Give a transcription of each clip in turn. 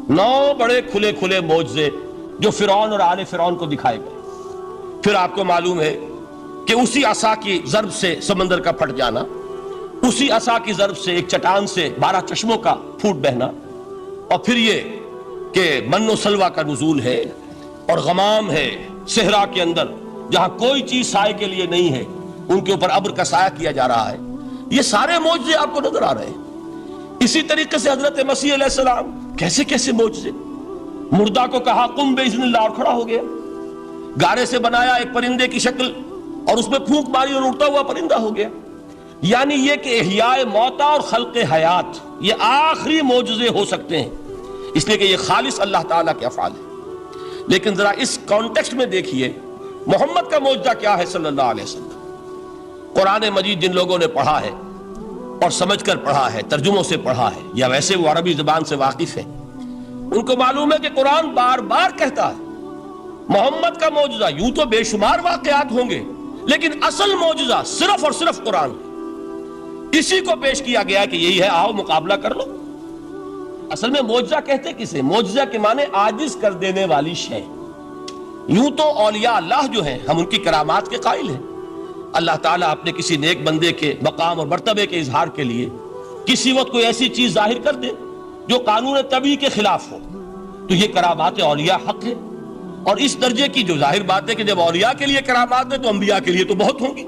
9 بڑے کھلے کھلے معجزے جو فرعون اور آل فرعون کو دکھائے گئے. پھر آپ کو معلوم ہے کہ اسی عصا کی ضرب سے سمندر کا پھٹ جانا، اسی عصا کی ضرب سے ایک چٹان سے 12 چشموں کا پھوٹ بہنا، اور پھر یہ کہ من و سلوہ کا نزول ہے اور غمام ہے صحرا کے اندر جہاں کوئی چیز سائے کے لیے نہیں ہے، ان کے اوپر ابر کا سایہ کیا جا رہا ہے. یہ سارے معجزے آپ کو نظر آ رہے ہیں. اسی طریقے سے حضرت مسیح علیہ السلام کیسے کیسے معجزے. مردہ کو کہا قم باذن اللہ اور کھڑا ہو گیا. گارے سے بنایا ایک پرندے کی شکل اور اس میں پھونک ماری اور اڑتا ہوا پرندہ ہو گیا. یعنی یہ کہ احیاء موتا اور خلق حیات یہ آخری معجزے ہو سکتے ہیں، اس لیے کہ یہ خالص اللہ تعالیٰ کے افعال ہیں. لیکن ذرا اس کانٹیکسٹ میں دیکھیے محمد کا معجزہ کیا ہے صلی اللہ علیہ وسلم. قرآن مجید جن لوگوں نے پڑھا ہے اور سمجھ کر پڑھا ہے، ترجموں سے پڑھا ہے، یا ویسے وہ عربی زبان سے واقف ہے، ان کو معلوم ہے کہ قرآن بار بار کہتا ہے محمد کا معجزہ. یوں تو بے شمار واقعات ہوں گے لیکن اصل معجزہ صرف اور صرف قرآن ہے. اسی کو پیش کیا گیا کہ یہی ہے، آؤ مقابلہ کر لو. اصل میں معجزہ کہتے کسے؟ معجزہ کے معنی عاجز کر دینے والی شے. یوں تو اولیاء اللہ جو ہیں ہم ان کی کرامات کے قائل ہیں. اللہ تعالیٰ اپنے کسی نیک بندے کے مقام اور مرتبے کے اظہار کے لیے کسی وقت کوئی ایسی چیز ظاہر کر دے جو قانون طبیعی کے خلاف ہو، تو یہ کرامات اولیاء حق ہے. اور اس درجے کی جو ظاہر بات ہے کہ جب اولیاء کے لیے کرامات ہیں تو انبیاء کے لیے تو بہت ہوں گی.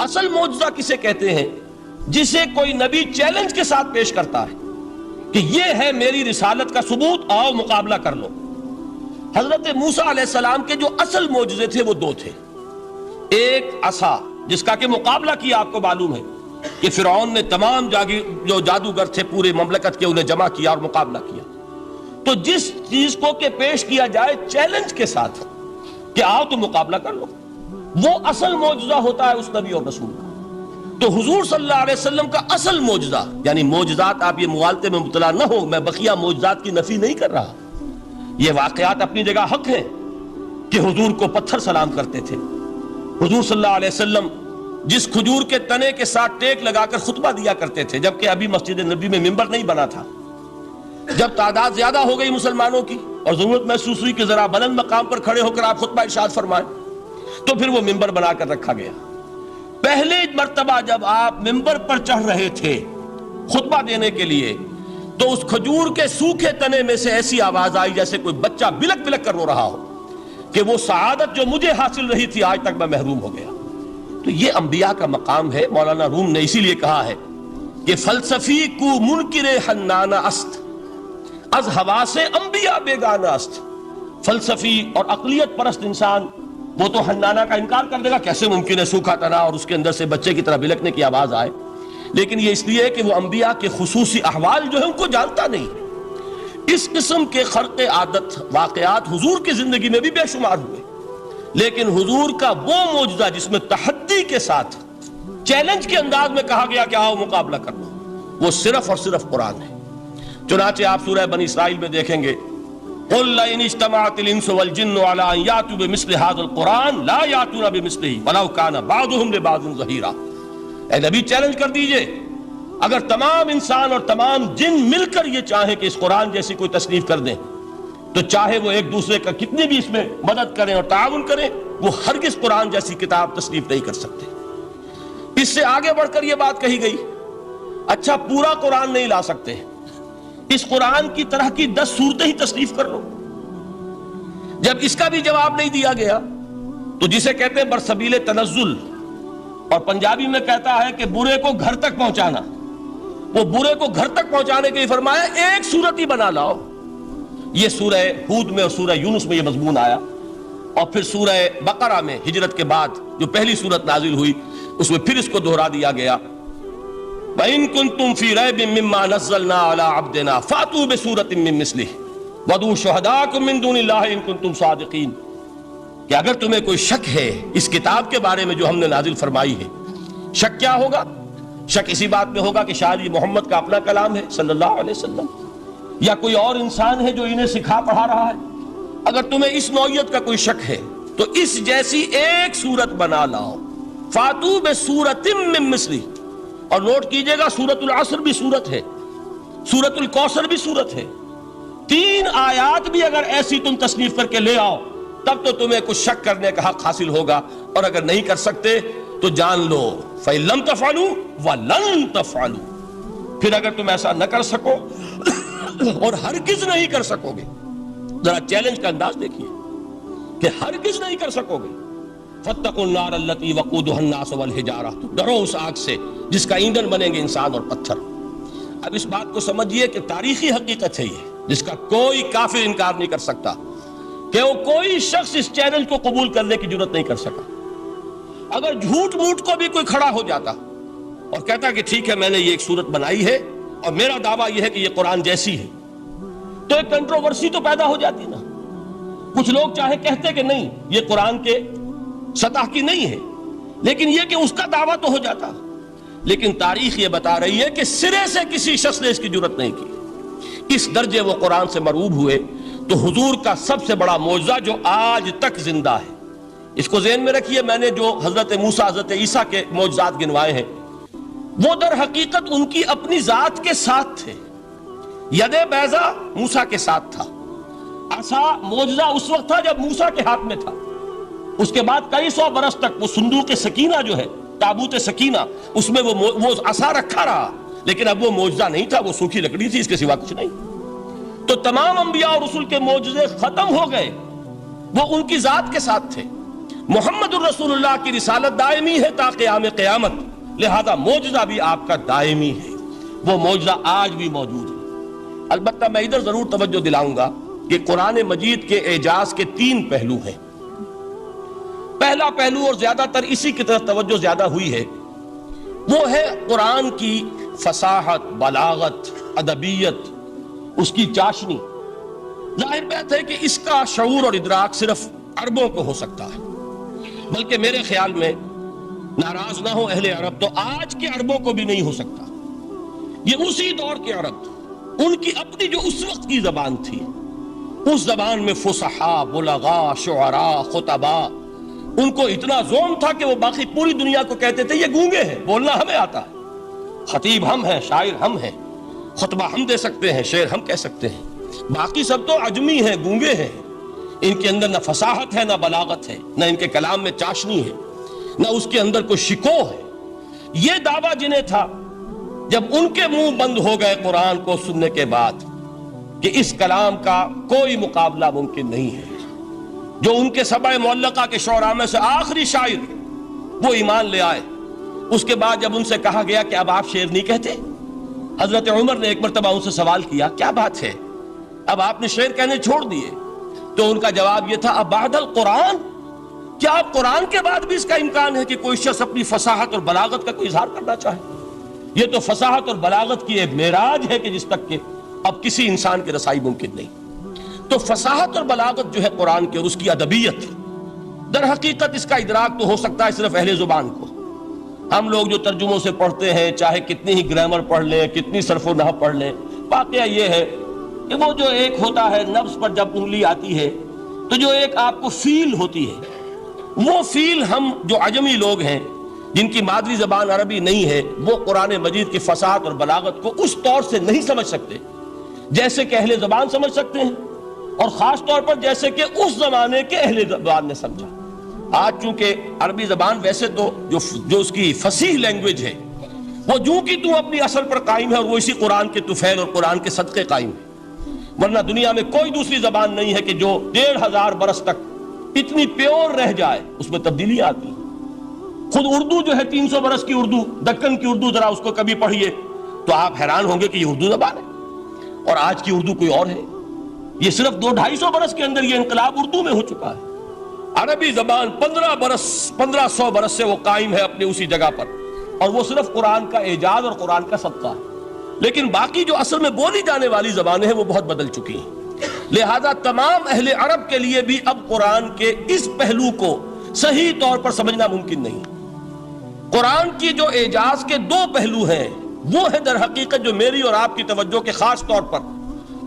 اصل معجزہ کسے کہتے ہیں؟ جسے کوئی نبی چیلنج کے ساتھ پیش کرتا ہے کہ یہ ہے میری رسالت کا ثبوت، آؤ مقابلہ کر لو. حضرت موسیٰ علیہ السلام کے جو اصل معجزے تھے وہ 2 تھے. ایک عصا جس کا کہ مقابلہ کیا، آپ کو معلوم ہے کہ فرعون نے تمام جو جادوگر تھے پورے مملکت کے انہیں جمع کیا اور مقابلہ کیا. تو جس چیز کو کہ پیش کیا جائے چیلنج کے ساتھ کہ آؤ تو مقابلہ کر لو، وہ اصل معجزہ ہوتا ہے اس نبی اور رسول کا. تو حضور صلی اللہ علیہ وسلم کا اصل معجزہ، یعنی معجزات، آپ یہ مغالطے میں مبتلا نہ ہو، میں بقیہ معجزات کی نفی نہیں کر رہا، یہ واقعات اپنی جگہ حق ہیں کہ حضور کو پتھر سلام کرتے تھے. حضور صلی اللہ علیہ وسلم جس کھجور کے تنے کے ساتھ ٹیک لگا کر خطبہ دیا کرتے تھے، جبکہ ابھی مسجد نبی میں ممبر نہیں بنا تھا. جب تعداد زیادہ ہو گئی مسلمانوں کی اور ضرورت محسوس ہوئی کہ ذرا بلند مقام پر کھڑے ہو کر آپ خطبہ ارشاد فرمائیں، تو پھر وہ ممبر بنا کر رکھا گیا. پہلے مرتبہ جب آپ ممبر پر چڑھ رہے تھے خطبہ دینے کے لیے، تو اس کھجور کے سوکھے تنے میں سے ایسی آواز آئی جیسے کوئی بچہ بلک بلک کر رو رہا ہو کہ وہ سعادت جو مجھے حاصل رہی تھی آج تک میں محروم ہو گیا. تو یہ انبیاء کا مقام ہے. مولانا روم نے اسی لیے کہا ہے کہ فلسفی کو منکر حنانہ است، از حواس انبیاء بیگانہ است. فلسفی اور عقلیت پرست انسان وہ تو حنانہ کا انکار کر دے گا، کیسے ممکن ہے سوکھا تنا اور اس کے اندر سے بچے کی طرح بلکنے کی آواز آئے. لیکن یہ اس لیے کہ وہ انبیاء کے خصوصی احوال جو ہیں ان کو جانتا نہیں. اس قسم کے خرق عادت واقعات حضور کی زندگی میں بھی بے شمار ہوئے، لیکن حضور کا وہ معجزہ جس میں تحدی کے ساتھ چیلنج کے انداز میں کہا گیا کہ آؤ مقابلہ کر لو، وہ صرف اور صرف قرآن ہے. چنانچہ آپ سورہ بنی اسرائیل میں دیکھیں گے قُلْ لَئِنِ اجْتَمَعَتِ الْإِنسُ وَالْجِنُّ عَلَىٰ أَن يَأْتُوا بِمِثْلِ هَٰذَا الْقُرْآنِ لَا يَأْتُونَ بِمِثْلِهِ وَلَوْ كَانَ بَعْضُهُمْ لِبَعْضٍ ظَهِيرًا. اے نبی چیلنج کر دیجئے، اگر تمام انسان اور تمام جن مل کر یہ چاہیں کہ اس قرآن جیسی کوئی تصنیف کر دیں، تو چاہے وہ ایک دوسرے کا کتنی بھی اس میں مدد کریں اور تعاون کریں، وہ ہرگز قرآن جیسی کتاب تصنیف نہیں کر سکتے. اس سے آگے بڑھ کر یہ بات کہی گئی، اچھا پورا قرآن نہیں لا سکتے، اس قرآن کی طرح کی 10 صورتیں ہی تصنیف کر لو. جب اس کا بھی جواب نہیں دیا گیا تو جسے کہتے ہیں برسبیل تنزل، اور پنجابی میں کہتا ہے کہ برے کو گھر تک پہنچانا، وہ برے کو گھر تک پہنچانے کے لیے فرمایا ایک صورت ہی بنا لاؤ. یہ سورہ ہود میں اور سورہ یونس میں یہ مضمون آیا، اور پھر سورہ بقرہ میں ہجرت کے بعد جو پہلی سورت نازل ہوئی اس میں پھر اس کو دہرا دیا گیا. وَإِن كُنتُمْ فِي رَيْبٍ مِّمَّا نَزَّلْنَا عَلَىٰ عَبْدِنَا فَأْتُوا بِسُورَةٍ مِّن مِّثْلِهِ وَادْعُوا شُهَدَاءَكُم مِّن دُونِ اللَّهِ إِن كُنتُمْ صَادِقِينَ. کہ اگر تمہیں کوئی شک ہے اس کتاب کے بارے میں جو ہم نے نازل فرمائی ہے، شک کیا ہوگا؟ شک اسی بات میں ہوگا کہ شاید یہ محمد کا اپنا کلام ہے صلی اللہ علیہ وسلم، یا کوئی اور انسان ہے جو انہیں سکھا پڑھا رہا ہے. اگر تمہیں اس نوعیت کا کوئی شک ہے تو اس جیسی ایک صورت بنا لاؤ. فاتو بسورۃ من مثلہ. اور نوٹ کیجئے گا سورۃ العصر بھی صورت ہے، سورۃ الکوثر بھی صورت ہے، 3 آیات بھی اگر ایسی تم تصنیف کر کے لے آؤ تب تو تمہیں کچھ شک کرنے کا حق حاصل ہوگا، اور اگر نہیں کر سکتے تو جان لو فَإِن لَمْ تَفْعَلُوا وَلَن تَفْعَلُوا، پھر اگر تم ایسا نہ کر سکو اور ہرگز نہیں کر سکو گے، ذرا چیلنج کا انداز دیکھیے کہ ہرگز نہیں کر سکو گے، فَاتَّقُوا النَّارَ الَّتِي وَقُودُهَا النَّاسُ وَالْحِجَارَةُ، ڈرو اس آگ سے جس کا ایندھن بنیں گے انسان اور پتھر۔ اب اس بات کو سمجھیے کہ تاریخی حقیقت ہے یہ، جس کا کوئی کافر انکار نہیں کر سکتا، کہ وہ کوئی شخص اس چیلنج کو قبول کرنے کی جرات نہیں کر سکا۔ اگر جھوٹ موٹ کو بھی کوئی کھڑا ہو جاتا اور کہتا کہ ٹھیک ہے میں نے یہ ایک صورت بنائی ہے اور میرا دعویٰ یہ ہے کہ یہ قرآن جیسی ہے، تو ایک کنٹروورسی تو پیدا ہو جاتی نا۔ کچھ لوگ چاہے کہتے کہ نہیں یہ قرآن کے سطح کی نہیں ہے، لیکن یہ کہ اس کا دعویٰ تو ہو جاتا۔ لیکن تاریخ یہ بتا رہی ہے کہ سرے سے کسی شخص نے اس کی جرات نہیں کی، اس درجے وہ قرآن سے مرعوب ہوئے۔ تو حضور کا سب سے بڑا معجزہ جو آج تک زندہ ہے، اس کو ذہن میں رکھیے، میں نے جو حضرت موسیٰ حضرت عیسیٰ کے معجزات گنوائے ہیں وہ در حقیقت ان کی اپنی ذات کے ساتھ تھے۔ ید بیضا موسیٰ کے ساتھ تھا، عصا معجزہ اس وقت تھا جب موسیٰ کے ہاتھ میں تھا، اس کے بعد کئی سو برس تک وہ صندوق سکینہ جو ہے، تابوت سکینہ، اس میں وہ عصا رکھا رہا، لیکن اب وہ معجزہ نہیں تھا، وہ سوکھی لکڑی تھی، اس کے سوا کچھ نہیں۔ تو تمام انبیاء اور رسول کے معجزے ختم ہو گئے، وہ ان کی ذات کے ساتھ تھے۔ محمد الرسول اللہ کی رسالت دائمی ہے تا قیام قیامت، لہذا معجزہ بھی آپ کا دائمی ہے، وہ معجزہ آج بھی موجود ہے۔ البتہ میں ادھر ضرور توجہ دلاؤں گا کہ قرآن مجید کے اعجاز کے 3 پہلو ہیں۔ پہلا پہلو، اور زیادہ تر اسی کی طرف توجہ زیادہ ہوئی ہے، وہ ہے قرآن کی فصاحت، بلاغت، ادبیت، اس کی چاشنی۔ ظاہر بات ہے کہ اس کا شعور اور ادراک صرف عربوں کو ہو سکتا ہے، بلکہ میرے خیال میں ناراض نہ ہو اہل عرب تو آج کے عربوں کو بھی نہیں ہو سکتا۔ یہ اسی دور کے عرب، ان کی اپنی جو اس وقت کی زبان تھی، اس زبان میں فصحاء، بلغاء، شعراء، خطباء، ان کو اتنا ذوق تھا کہ وہ باقی پوری دنیا کو کہتے تھے یہ گونگے ہیں، بولنا ہمیں آتا ہے، خطیب ہم ہیں، شاعر ہم ہیں، خطبہ ہم دے سکتے ہیں، شعر ہم کہہ سکتے ہیں، باقی سب تو عجمی ہیں، گونگے ہیں، ان کے اندر نہ فصاحت ہے، نہ بلاغت ہے، نہ ان کے کلام میں چاشنی ہے، نہ اس کے اندر کوئی شکو ہے۔ یہ دعویٰ جنہیں تھا، جب ان کے منہ بند ہو گئے قرآن کو سننے کے بعد کہ اس کلام کا کوئی مقابلہ ممکن نہیں ہے، جو ان کے سبع معلقہ کے شعراء میں سے آخری شاعر وہ ایمان لے آئے، اس کے بعد جب ان سے کہا گیا کہ اب آپ شعر نہیں کہتے، حضرت عمر نے ایک مرتبہ ان سے سوال کیا کیا بات ہے، اب آپ نے شعر کہنے چھوڑ دیے؟ تو ان کا جواب یہ تھا اب بعد القرآن، کیا اب قرآن کے بعد بھی اس کا امکان ہے کہ کوئی شخص اپنی فصاحت اور بلاغت کا کوئی اظہار کرنا چاہے؟ یہ تو فصاحت اور بلاغت کی ایک معراج ہے کہ جس تک کہ اب کسی انسان کی رسائی ممکن نہیں۔ تو فصاحت اور بلاغت جو ہے قرآن کی اور اس کی ادبیت، در حقیقت اس کا ادراک تو ہو سکتا ہے صرف اہل زبان کو۔ ہم لوگ جو ترجموں سے پڑھتے ہیں، چاہے کتنی ہی گرامر پڑھ لیں، کتنی صرف و نحو پڑھ لیں، واقعہ یہ ہے کہ وہ جو ایک ہوتا ہے نفس پر جب انگلی آتی ہے تو جو ایک آپ کو فیل ہوتی ہے، وہ فیل ہم جو عجمی لوگ ہیں جن کی مادری زبان عربی نہیں ہے، وہ قرآن مجید کی فصاحت اور بلاغت کو اس طور سے نہیں سمجھ سکتے جیسے کہ اہل زبان سمجھ سکتے ہیں، اور خاص طور پر جیسے کہ اس زمانے کے اہل زبان نے سمجھا۔ آج چونکہ عربی زبان ویسے تو جو اس کی فصیح لینگویج ہے وہ جوں کی توں اپنی اصل پر قائم ہے، اور وہ اسی قرآن کے طفیل اور قرآن کے صدقے قائم ہے، ورنہ دنیا میں کوئی دوسری زبان نہیں ہے کہ جو 1500 برس تک اتنی پیور رہ جائے، اس میں تبدیلی آتی ہے۔ خود اردو جو ہے 300 برس کی اردو، دکن کی اردو، ذرا اس کو کبھی پڑھیے تو آپ حیران ہوں گے کہ یہ اردو زبان ہے اور آج کی اردو کوئی اور ہے۔ یہ صرف 200-250 برس کے اندر یہ انقلاب اردو میں ہو چکا ہے۔ عربی زبان 1500 برس سے وہ قائم ہے اپنی اسی جگہ پر، اور وہ صرف قرآن کا اعجاز اور قرآن کا صدقہ ہے، لیکن باقی جو اصل میں بولی جانے والی زبانیں ہیں وہ بہت بدل چکی ہیں۔ لہذا تمام اہل عرب کے لیے بھی اب قرآن کے اس پہلو کو صحیح طور پر سمجھنا ممکن نہیں۔ قرآن کی جو اعجاز کے 2 پہلو ہیں وہ ہے در حقیقت جو میری اور آپ کی توجہ کے خاص طور پر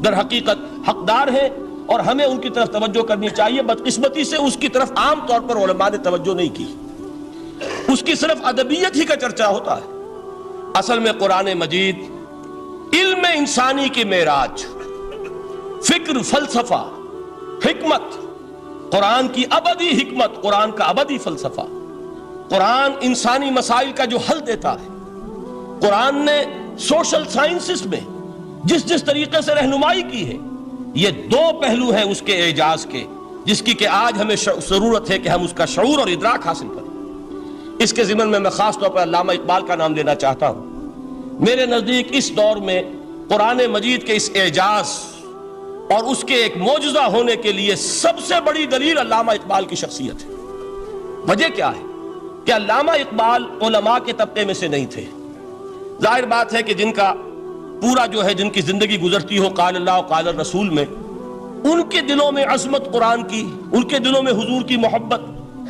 در حقیقت حقدار ہیں، اور ہمیں ان کی طرف توجہ کرنی چاہیے۔ بدقسمتی سے اس کی طرف عام طور پر علماء نے توجہ نہیں کی، اس کی صرف ادبیت ہی کا چرچا ہوتا ہے۔ اصل میں قرآن مجید علم انسانی کی معراج، فکر، فلسفہ، حکمت، قرآن کی ابدی حکمت، قرآن کا ابدی فلسفہ، قرآن انسانی مسائل کا جو حل دیتا ہے، قرآن نے سوشل سائنسز میں جس طریقے سے رہنمائی کی ہے، یہ دو پہلو ہیں اس کے اعجاز کے، جس کی کہ آج ہمیں ضرورت ہے کہ ہم اس کا شعور اور ادراک حاصل کریں۔ اس کے ضمن میں خاص طور پر علامہ اقبال کا نام لینا چاہتا ہوں۔ میرے نزدیک اس دور میں قرآن مجید کے اس اعجاز اور اس کے ایک معجزہ ہونے کے لیے سب سے بڑی دلیل علامہ اقبال کی شخصیت ہے۔ وجہ کیا ہے کہ علامہ اقبال علماء کے طبقے میں سے نہیں تھے۔ ظاہر بات ہے کہ جن کا پورا جو ہے جن کی زندگی گزرتی ہو قال اللہ و قال الرسول میں، ان کے دلوں میں عظمت قرآن کی، ان کے دلوں میں حضور کی محبت،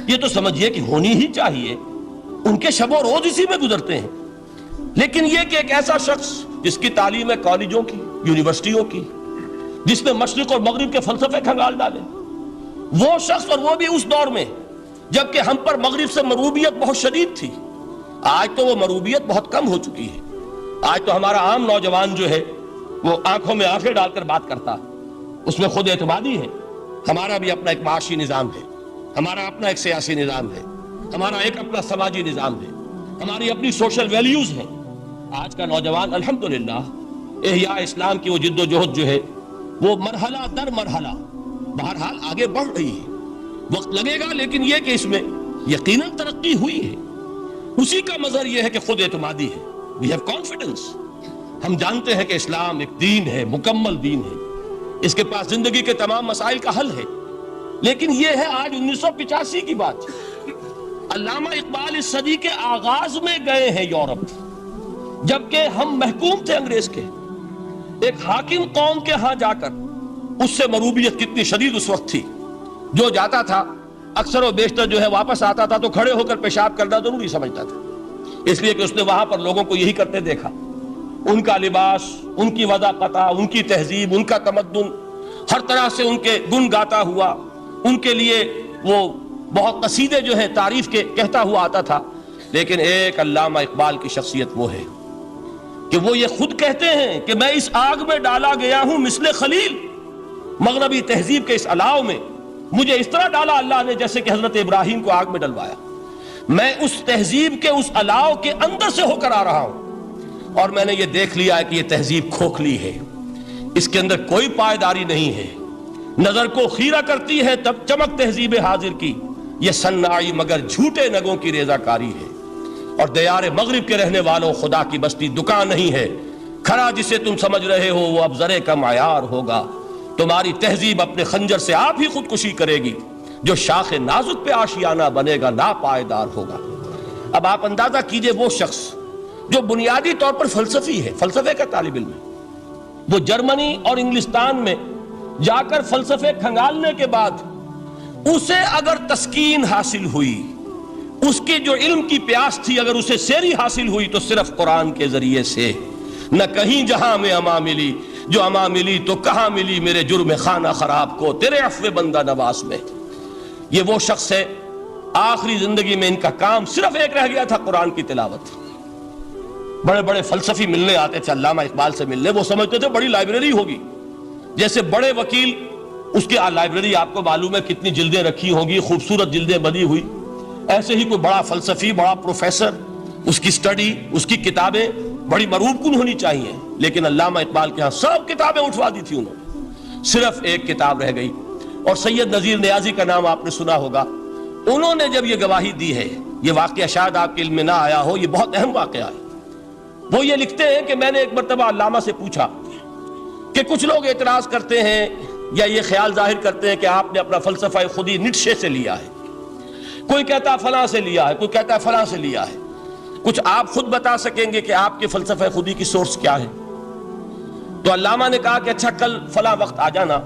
یہ تو سمجھیے کہ ہونی ہی چاہیے، ان کے شب و روز اسی میں گزرتے ہیں۔ لیکن یہ کہ ایک ایسا شخص جس کی تعلیم ہے کالجوں کی، یونیورسٹیوں کی، جس نے مشرق اور مغرب کے فلسفے کھنگال ڈالے، وہ شخص، اور وہ بھی اس دور میں جبکہ ہم پر مغرب سے مروبیت بہت شدید تھی۔ آج تو وہ مروبیت بہت کم ہو چکی ہے۔ آج تو ہمارا عام نوجوان جو ہے وہ آنکھوں میں آنکھیں ڈال کر بات کرتا ہے، اس میں خود اعتمادی ہے۔ ہمارا بھی اپنا ایک معاشی نظام ہے، ہمارا اپنا ایک سیاسی نظام ہے، ہمارا ایک اپنا سماجی نظام ہے، ہماری اپنی سوشل ویلیوز ہیں۔ آج کا نوجوان الحمدللہ احیاء اسلام کی وہ جد و جہد جو ہے وہ مرحلہ در مرحلہ بہرحال آگے بڑھ رہی ہے۔ وقت لگے گا، لیکن یہ کہ اس میں یقیناً ترقی ہوئی ہے۔ اسی کا مظہر یہ ہے کہ خود اعتمادی ہے۔ We have confidence۔ ہم جانتے ہیں کہ اسلام ایک دین ہے، مکمل دین ہے، اس کے پاس زندگی کے تمام مسائل کا حل ہے۔ لیکن یہ ہے آج 1985 کی بات۔ علامہ اقبال اس صدی کے آغاز میں گئے ہیں یورپ، جبکہ ہم محکوم تھے انگریز کے۔ ایک حاکم قوم کے ہاں جا کر اس سے مروبیت کتنی شدید اس وقت تھی، جو جاتا تھا اکثر و بیشتر جو ہے واپس آتا تھا تو کھڑے ہو کر پیشاب کرنا ضروری سمجھتا تھا، اس لیے کہ اس نے وہاں پر لوگوں کو یہی کرتے دیکھا۔ ان کا لباس، ان کی وضاقتہ، ان کی تہذیب، ان کا تمدن، ہر طرح سے ان کے گن گاتا ہوا، ان کے لیے وہ بہت قصیدے جو ہیں تعریف کے کہتا ہوا آتا تھا۔ لیکن ایک علامہ اقبال کی شخصیت وہ ہے کہ وہ یہ خود کہتے ہیں کہ میں اس آگ میں ڈالا گیا ہوں مثل خلیل، مغربی تہذیب کے اس الاؤ میں مجھے اس طرح ڈالا اللہ نے جیسے کہ حضرت ابراہیم کو آگ میں ڈلوایا۔ میں اس تہذیب کے اس الاؤ کے اندر سے ہو کر آ رہا ہوں، اور میں نے یہ دیکھ لیا ہے کہ یہ تہذیب کھوکھلی ہے، اس کے اندر کوئی پائیداری نہیں ہے، نظر کو خیرہ کرتی ہے تب چمک تہذیب حاضر کی، یہ صناعی مگر جھوٹے نگوں کی ریزہ کاری ہے۔ اور دیار مغرب کے رہنے والوں، خدا کی بستی دکان نہیں ہے، کھڑا جسے تم سمجھ رہے ہو وہ اب زرے کا معیار ہوگا۔ تمہاری تہذیب اپنے خنجر سے آپ ہی خودکشی کرے گی، جو شاخ نازک پہ آشیانہ بنے گا ناپائیدار ہوگا۔ اب آپ اندازہ کیجئے وہ شخص جو بنیادی طور پر فلسفی ہے، فلسفے کا طالب علم ہے، وہ جرمنی اور انگلستان میں جا کر فلسفے کھنگالنے کے بعد اسے اگر تسکین حاصل ہوئی، اس کی جو علم کی پیاس تھی اگر اسے سیری حاصل ہوئی تو صرف قرآن کے ذریعے سے۔ نہ کہیں جہاں میں اما ملی، جو اما ملی تو کہاں ملی میرے جرم خانہ خراب کو تیرے عفو بندہ نواز میں۔ یہ وہ شخص ہے، آخری زندگی میں ان کا کام صرف ایک رہ گیا تھا، قرآن کی تلاوت۔ بڑے بڑے فلسفی ملنے آتے تھے علامہ اقبال سے ملنے، وہ سمجھتے تھے بڑی لائبریری ہوگی، جیسے بڑے وکیل اس کی لائبریری آپ کو معلوم ہے کتنی جلدیں رکھی ہوں گی، خوبصورت جلدیں بنی ہوئی، ایسے ہی کوئی بڑا فلسفی، بڑا پروفیسر، اس کی سٹڈی، اس کی کتابیں بڑی مروب کن ہونی چاہیے۔ لیکن علامہ اقبال کے ہاں سب کتابیں اٹھوا دی تھی انہوں نے، صرف ایک کتاب رہ گئی، اور سید نذیر نیازی کا نام آپ نے سنا ہوگا۔ انہوں نے جب یہ گواہی دی ہے، یہ واقعہ شاید آپ کے علم میں نہ آیا ہو، یہ بہت اہم واقعہ ہے۔ وہ یہ لکھتے ہیں کہ میں نے ایک مرتبہ علامہ سے پوچھا کہ کچھ لوگ اعتراض کرتے ہیں یا یہ خیال ظاہر کرتے ہیں کہ آپ نے اپنا فلسفہ خودی نیٹشے سے لیا ہے، کوئی کہتا فلاں سے لیا ہے، کوئی کہتا فلاں سے لیا ہے، کچھ آپ خود بتا سکیں گے کہ آپ کے فلسفہ خودی کی سورس کیا ہے؟ تو علامہ نے کہا کہ اچھا کل فلاں وقت آ جانا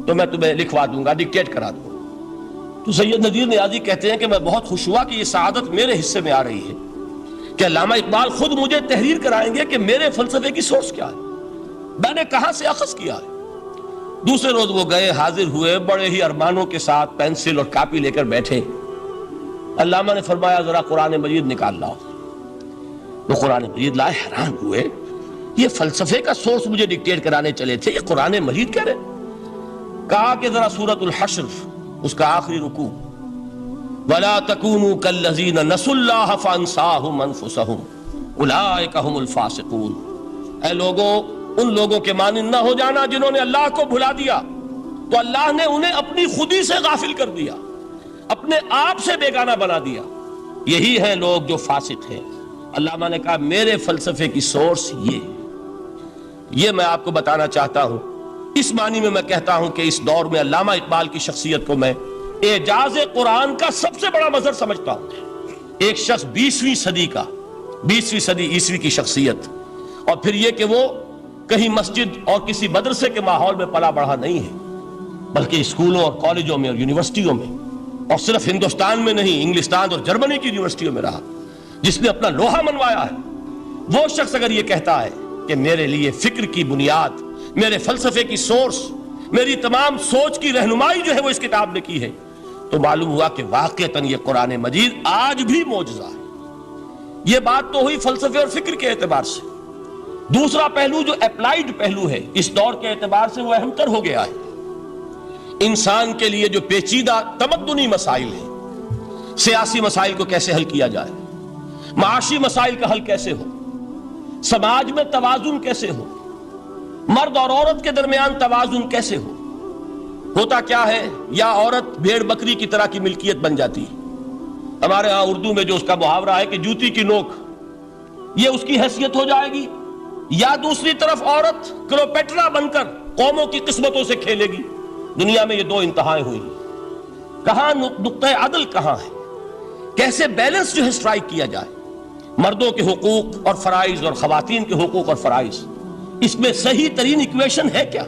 تو میں تمہیں لکھوا دوں گا، ڈکٹیٹ کرا دوں گا۔ تو سید نذیر نیازی کہتے ہیں کہ میں بہت خوش ہوا کہ یہ سعادت میرے حصے میں آ رہی ہے کہ علامہ اقبال خود مجھے تحریر کرائیں گے کہ میرے فلسفے کی سورس کیا ہے، میں نے کہاں سے اخذ کیا ہے۔ دوسرے روز وہ گئے، حاضر ہوئے، بڑے ہی ارمانوں کے ساتھ پینسل اور کاپی لے کر بیٹھے۔ علامہ نے فرمایا ذرا قرآن مجید نکال لاؤ۔ وہ قرآن مجید لائے، حیران ہوئے، یہ فلسفے کا سورس مجھے ڈکٹیٹ کرانے چلے تھے، یہ قرآن مجید کہہ رہے۔ کہا کہ ذرا سورۃ الحشر اس کا آخری رکوع، وَلَا تَكُونُوا كَالَّذِينَ نَسُوا اللَّهَ فَأَنسَاهُمْ أَنفُسَهُمْ أُولَٰئِكَ هُمُ الْفَاسِقُونَ۔ اے لوگوں، ان لوگوں کے مانند نہ ہو جانا جنہوں نے اللہ کو بھلا دیا تو اللہ نے انہیں اپنی خودی سے غافل کر دیا، اپنے آپ سے بیگانہ بنا دیا، یہی ہیں لوگ جو فاسق ہیں۔ علامہ نے کہا میرے فلسفے کی سورس یہ میں آپ کو بتانا چاہتا ہوں۔ اس معنی میں کہتا ہوں کہ اس دور میں علامہ اقبال کی شخصیت کو میں اعجاز قرآن کا سب سے بڑا مظہر سمجھتا ہوں۔ ایک شخص 20ویں صدی عیسوی کی شخصیت، اور پھر یہ کہ وہ کہیں مسجد اور کسی مدرسے کے ماحول میں پلا بڑھا نہیں ہے، بلکہ اسکولوں اور کالجوں میں اور یونیورسٹیوں میں، اور صرف ہندوستان میں نہیں، انگلستان اور جرمنی کی یونیورسٹیوں میں رہا، جس نے اپنا لوہا منوایا ہے۔ وہ شخص اگر یہ کہتا ہے کہ میرے لیے فکر کی بنیاد، میرے فلسفے کی سورس، میری تمام سوچ کی رہنمائی جو ہے وہ اس کتاب نے کی ہے، تو معلوم ہوا کہ واقعتاً یہ قرآن مجید آج بھی معجزہ ہے۔ یہ بات تو ہوئی فلسفے اور فکر کے اعتبار سے۔ دوسرا پہلو جو اپلائیڈ پہلو ہے اس دور کے اعتبار سے، وہ اہم تر ہو گیا ہے۔ انسان کے لیے جو پیچیدہ تمدنی مسائل ہیں، سیاسی مسائل کو کیسے حل کیا جائے، معاشی مسائل کا حل کیسے ہو، سماج میں توازن کیسے ہو، مرد اور عورت کے درمیان توازن کیسے ہو، ہوتا کیا ہے، یا عورت بھیڑ بکری کی طرح کی ملکیت بن جاتی ہے۔ ہمارے ہاں اردو میں جو اس کا محاورہ ہے کہ جوتی کی نوک، یہ اس کی حیثیت ہو جائے گی، یا دوسری طرف عورت کلوپیٹرا بن کر قوموں کی قسمتوں سے کھیلے گی۔ دنیا میں یہ دو انتہائیں ہوئی ہیں۔ کہاں نقطہ عدل کہاں ہے، کیسے بیلنس جو ہے اسٹرائک کیا جائے، مردوں کے حقوق اور فرائض اور خواتین کے حقوق اور فرائض، اس میں صحیح ترین ایکویشن ہے کیا؟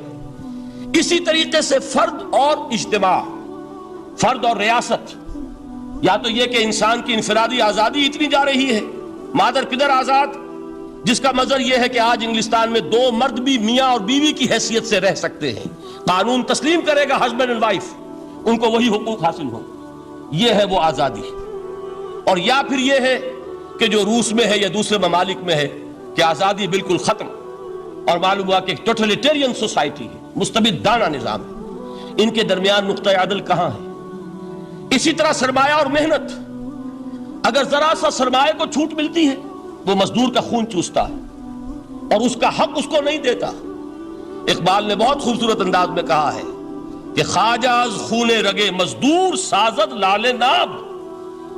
اسی طریقے سے فرد اور اجتماع، فرد اور ریاست، یا تو یہ کہ انسان کی انفرادی آزادی اتنی جا رہی ہے، مادر پدر آزاد، جس کا مظہر یہ ہے کہ آج انگلستان میں 2 مرد بھی میاں اور بیوی کی حیثیت سے رہ سکتے ہیں، قانون تسلیم کرے گا ہسبینڈ اینڈ وائف، ان کو وہی حقوق حاصل ہوں، یہ ہے وہ آزادی۔ اور یا پھر یہ ہے کہ جو روس میں ہے یا دوسرے ممالک میں ہے کہ آزادی بالکل ختم، اور معلوم ہوا کہ ایک ٹوٹلیٹیرین سوسائٹی ہے، مستبدانہ نظام ہے۔ ان کے درمیان نقطہ عدل کہاں ہے؟ اسی طرح سرمایہ اور محنت، اگر ذرا سا سرمایہ کو چھوٹ ملتی ہے، وہ مزدور کا خون چوستا ہے اور اس کا حق اس کو نہیں دیتا۔ اقبال نے بہت خوبصورت انداز میں کہا ہے کہ خواجہ از خون رگے مزدور سازد لال ناب،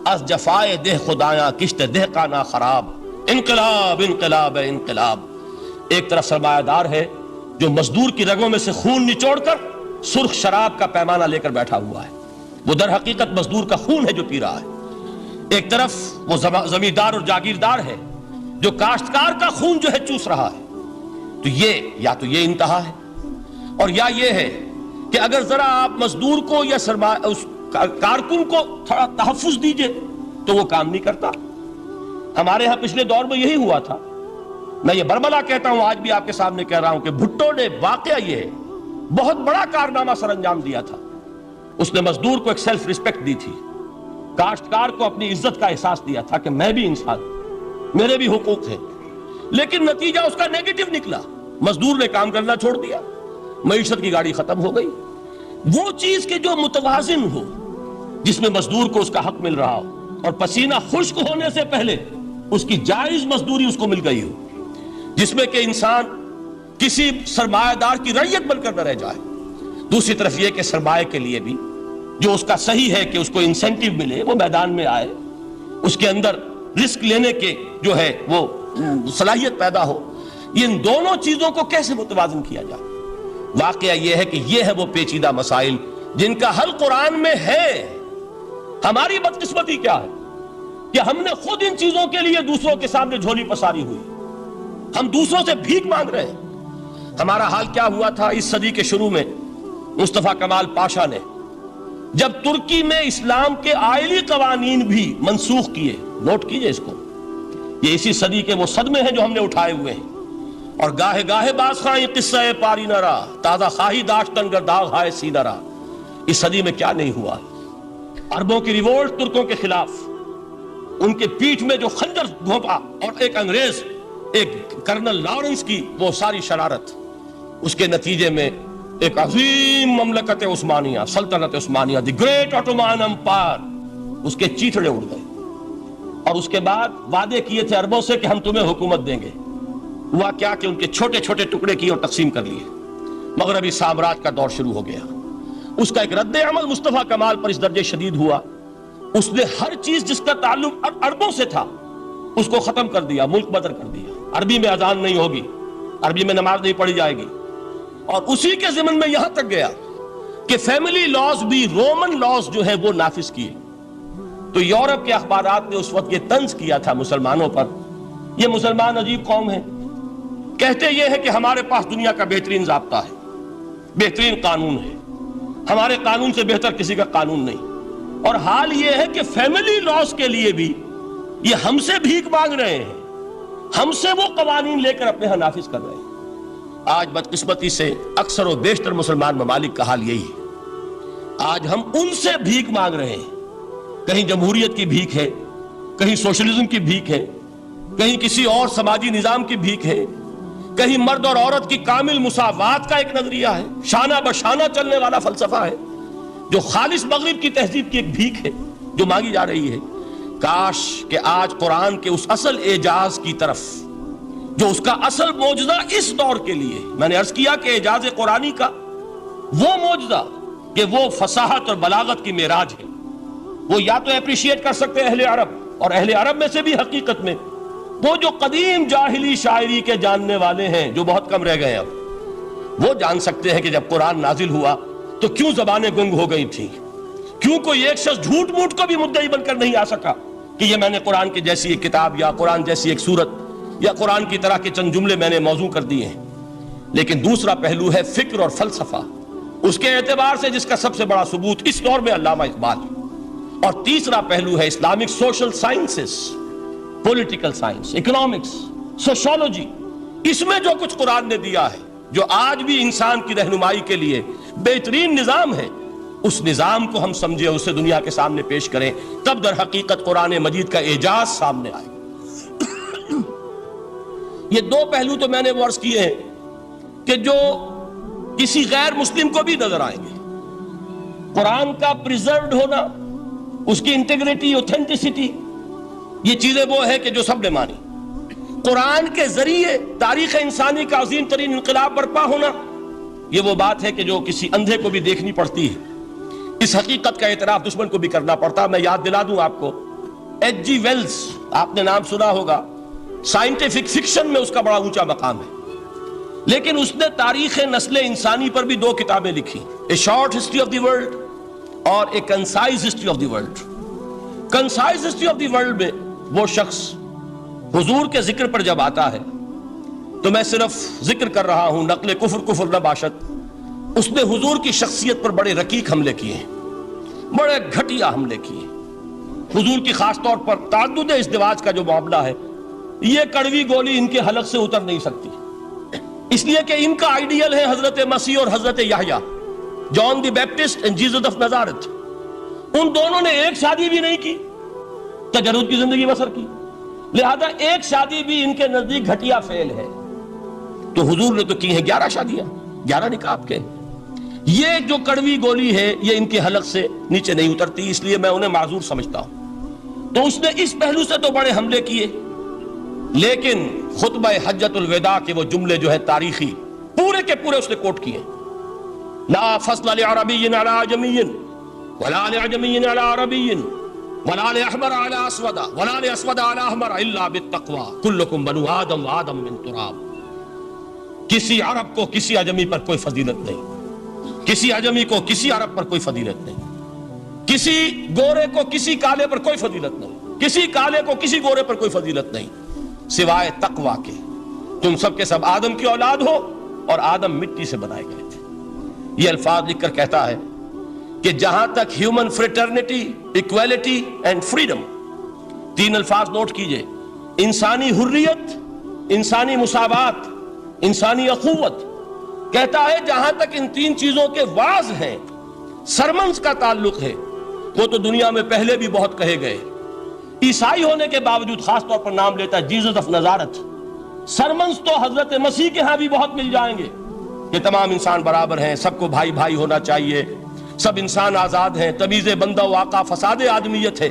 از جفائے دہ خدایاں کشت دہ کا نا خراب۔ انقلاب انقلاب انقلاب، ایک طرف سرمایہ دار ہے جو مزدور کی رگوں میں سے خون نچوڑ کر سرخ شراب کا پیمانہ لے کر بیٹھا ہوا ہے، وہ در حقیقت مزدور کا خون ہے جو پی رہا ہے۔ ایک طرف وہ زمیندار اور جاگیردار ہے جو کاشتکار کا خون جو ہے چوس رہا ہے۔ تو یہ انتہا ہے، اور یا یہ ہے کہ اگر ذرا آپ مزدور کو یا اس کارکن کو تھوڑا تحفظ دیجئے تو وہ کام نہیں کرتا۔ ہمارے ہاں پچھلے دور میں یہی ہوا تھا۔ میں یہ برملا کہتا ہوں، آج بھی آپ کے سامنے کہہ رہا ہوں کہ بھٹو نے واقعہ یہ ہے بہت بڑا کارنامہ سر انجام دیا تھا۔ اس نے مزدور کو ایک سیلف ریسپیکٹ دی تھی، کاشتکار کو اپنی عزت کا احساس دیا تھا کہ میں بھی انسان ہوں، میرے بھی حقوق ہیں، لیکن نتیجہ اس کا نیگیٹو نکلا۔ مزدور نے کام کرنا چھوڑ دیا، معیشت کی گاڑی ختم ہو گئی۔ وہ چیز کہ جو متوازن ہو، جس میں مزدور کو اس کا حق مل رہا ہو اور پسینہ خشک ہونے سے پہلے اس کی جائز مزدوری اس کو مل گئی ہو، جس میں کہ انسان کسی سرمایہ دار کی رعیت بن کر نہ رہ جائے۔ دوسری طرف یہ کہ سرمایہ کے لیے بھی جو اس کا صحیح ہے کہ اس کو انسینٹیو ملے، وہ میدان میں آئے، اس کے اندر رسک لینے کے جو ہے وہ صلاحیت پیدا ہو۔ ان دونوں چیزوں کو کیسے متوازن کیا جائے؟ واقعہ یہ ہے کہ یہ ہے وہ پیچیدہ مسائل جن کا حل قرآن میں ہے۔ ہماری بدقسمتی کیا ہے کہ ہم نے خود ان چیزوں کے لیے دوسروں کے سامنے جھولی پساری ہوئی، ہم دوسروں سے بھیک مانگ رہے ہیں۔ ہمارا حال کیا ہوا تھا اس صدی کے شروع میں؟ مصطفیٰ کمال پاشا نے جب ترکی میں اسلام کے آئلی قوانین بھی منسوخ کیے، نوٹ کیجئے اس کو، یہ اسی صدی کے وہ صدمے ہیں جو ہم نے اٹھائے ہوئے ہیں۔ اور گاہے گاہے باز خواہی قصہ پاری نہ رہا، تازہ خواہی داشتن گر داغ ہائے سینہ رہا۔ اس صدی میں کیا نہیں ہوا؟ عربوں کی ریوولٹ ترکوں کے خلاف، ان کے پیٹھ میں جو خنجر گھونپا، اور ایک انگریز، ایک کرنل لارنس کی وہ ساری شرارت، اس کے نتیجے میں ایک عظیم مملکت عثمانیہ، سلطنت عثمانیہ، دی گریٹ آٹومان امپائر، اس کے چیتڑے اڑ گئے، اور اس کے بعد وعدے کیے تھے عربوں سے کہ ہم تمہیں حکومت دیں گے، ہوا کیا کہ ان کے چھوٹے چھوٹے ٹکڑے کیے اور تقسیم کر لیے۔ مغربی سامراج کا دور شروع ہو گیا۔ اس کا ایک رد عمل مصطفیٰ کمال پر اس درجے شدید ہوا، اس نے ہر چیز جس کا تعلق عربوں سے تھا اس کو ختم کر دیا، ملک بدر کر دیا۔ عربی میں اذان نہیں ہوگی، عربی میں نماز نہیں پڑھی جائے گی، اور اسی کے ضمن میں یہاں تک گیا کہ فیملی لاز بھی رومن لاز جو ہے وہ نافذ کیے۔ تو یورپ کے اخبارات نے اس وقت یہ طنز کیا تھا مسلمانوں پر، یہ مسلمان عجیب قوم ہے، کہتے یہ ہے کہ ہمارے پاس دنیا کا بہترین ضابطہ ہے، بہترین قانون ہے، ہمارے قانون سے بہتر کسی کا قانون نہیں، اور حال یہ ہے کہ فیملی لاز کے لیے بھی یہ ہم سے بھیک مانگ رہے ہیں، ہم سے وہ قوانین لے کر اپنے ہاں نافذ کر رہے ہیں۔ آج بدقسمتی سے اکثر و بیشتر مسلمان ممالک کا حال یہی ہے، آج ہم ان سے بھیک مانگ رہے ہیں، کہیں جمہوریت کی بھیک ہے، کہیں سوشلزم کی بھیک ہے، کہیں کسی اور سماجی نظام کی بھیک ہے، کہیں مرد اور عورت کی کامل مساوات کا ایک نظریہ ہے، شانہ بشانہ چلنے والا فلسفہ ہے، جو خالص مغرب کی تہذیب کی ایک بھیک ہے جو مانگی جا رہی ہے۔ کاش کہ آج قرآن کے اس اصل اعجاز کی طرف، جو اس کا اصل معجزہ اس دور کے لیے، میں نے عرض کیا کہ اعجاز قرآنی کا وہ معجزہ کہ وہ فصاحت اور بلاغت کی معراج ہے، وہ یا تو اپریشیٹ کر سکتے اہل عرب، اور اہل عرب میں سے بھی حقیقت میں وہ جو قدیم جاہلی شاعری کے جاننے والے ہیں جو بہت کم رہ گئے، اب وہ جان سکتے ہیں کہ جب قرآن نازل ہوا تو کیوں زبانیں گنگ ہو گئی تھیں، کیوں کوئی ایک شخص جھوٹ موٹ کو بھی مدعی بن کر نہیں آ سکا کہ یہ میں نے قرآن کی جیسی ایک کتاب یا قرآن جیسی ایک سورت یا قرآن کی طرح کے چند جملے میں نے موضوع کر دیے ہیں۔ لیکن دوسرا پہلو ہے فکر اور فلسفہ، اس کے اعتبار سے جس کا سب سے بڑا ثبوت اس دور میں علامہ اقبال، اور تیسرا پہلو ہے Islamic social sciences, political science, economics, sociology, اس میں جو کچھ قرآن نے دیا ہے، جو آج بھی انسان کی رہنمائی کے لیے بہترین نظام ہے، اس نظام کو ہم سمجھے، اسے دنیا کے سامنے پیش کریں، تب در حقیقت قرآن مجید کا اعجاز سامنے آئے۔ یہ دو پہلو تو میں نے وہ عرض کیے ہیں کہ جو کسی غیر مسلم کو بھی نظر آئیں گے۔ قرآن کا پریزروڈ ہونا، اس کی انٹیگریٹی، اوتھینٹسٹی، یہ چیزیں وہ ہے کہ جو سب نے مانی۔ قرآن کے ذریعے تاریخ انسانی کا عظیم ترین انقلاب برپا ہونا، یہ وہ بات ہے کہ جو کسی اندھے کو بھی دیکھنی پڑتی ہے، اس حقیقت کا اعتراف دشمن کو بھی کرنا پڑتا۔ میں یاد دلا دوں آپ کو، ایچ جی ویلز، آپ نے نام سنا ہوگا، سائنٹیفک فکشن میں اس کا بڑا اونچا مقام ہے، لیکن اس نے تاریخ نسل انسانی پر بھی 2 کتابیں لکھی، a short history of the world اور a concise history of the world. Concise history of the world میں وہ شخص حضور کے ذکر پر جب آتا ہے، تو میں صرف ذکر کر رہا ہوں، نقل کفر نہ باشد، اس نے حضور کی شخصیت پر بڑے رقیق حملے کیے ہیں، بڑے گھٹیا حملے کیے۔ حضور کی خاص طور پر تعدد ازدواج کا جو معاملہ ہے، یہ کڑوی گولی ان کے حلق سے اتر نہیں سکتی، اس لیے کہ ان کا آئیڈیل ہے حضرت مسیح اور حضرت یحییٰ، جان دی بیپٹسٹ اینڈ جیسس آف نازارت۔ ان دونوں نے ایک شادی بھی نہیں کی، تجرد کی زندگی بسر کی، لہذا ایک شادی بھی ان کے نزدیک گھٹیا فعل ہے۔ تو حضور نے تو کی ہیں 11 شادیاں، 11 نکاح آپ کے۔ یہ جو کڑوی گولی ہے یہ ان کے حلق سے نیچے نہیں اترتی، اس لیے میں انہیں معذور سمجھتا ہوں۔ تو اس نے اس پہلو سے تو بڑے حملے کیے، لیکن خطبہ حجۃ الوداع کے وہ جملے جو ہے تاریخی، پورے کے پورے اس نے کوٹ کیے، لا فصل لعربی علی عجمی ولا لعجمی علی عربی ولا لأحمر علی اسود ولا لأسود علی احمر الا بالتقوی کلکم بنو آدم وآدم من تراب۔ کسی عرب کو کسی عجمی پر کوئی فضیلت نہیں، کسی عجمی کو کسی عرب پر کوئی فضیلت نہیں، کسی گورے کو کسی کالے پر کوئی فضیلت نہیں، کسی کالے کو کسی گورے پر کوئی فضیلت نہیں سوائے تقوی کے۔ تم سب کے سب آدم کی اولاد ہو اور آدم مٹی سے بنائے گئے تھے۔ یہ الفاظ لکھ کر کہتا ہے کہ جہاں تک human fraternity, equality and freedom, 3 الفاظ نوٹ کیجئے، انسانی حریت، انسانی مساوات، انسانی اخوت، کہتا ہے جہاں تک ان 3 چیزوں کے واز ہیں، سرمنز کا تعلق ہے، وہ تو دنیا میں پہلے بھی بہت کہے گئے۔ عیسائی ہونے کے باوجود خاص طور پر نام لیتا ہے جیسس آف نازارت۔ سرمنز تو حضرت مسیح کے ہاں بھی بہت مل جائیں گے، کہ تمام انسان برابر ہیں، سب کو بھائی بھائی ہونا چاہیے، سب انسان آزاد ہیں، تمیز بندہ و آقا فساد آدمیت ہے،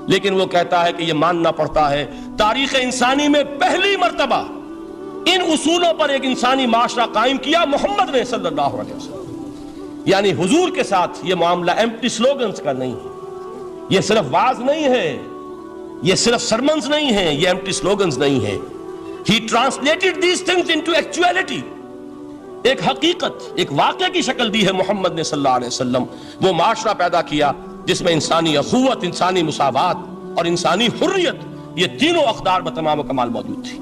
لیکن وہ کہتا ہے کہ یہ ماننا پڑتا ہے تاریخ انسانی میں پہلی مرتبہ ان اصولوں پر ایک انسانی معاشرہ قائم کیا محمد نے صلی اللہ علیہ وسلم۔ یعنی حضور کے ساتھ یہ معاملہ ایمپٹی سلوگنز کا نہیں ہے، یہ صرف واز نہیں ہے، یہ صرف سرمنز نہیں ہیں، یہ ایمپٹی سلوگنز نہیں ہیں۔ He translated these things into actuality۔ ایک حقیقت، ایک واقعہ کی شکل دی ہے محمد نے صلی اللہ علیہ وسلم۔ وہ معاشرہ پیدا کیا جس میں انسانی اخوت، انسانی مساوات اور انسانی حریت، یہ تینوں اقدار بتمام و کمال موجود تھی۔